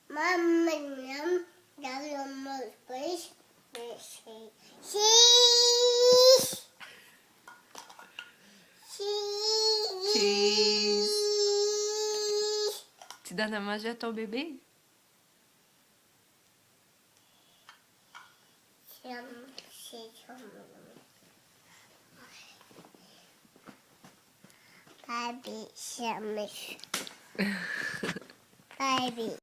Maman, darüber spricht. Cheese. Tu donnes à manger à ton bébé? Baby, Baby.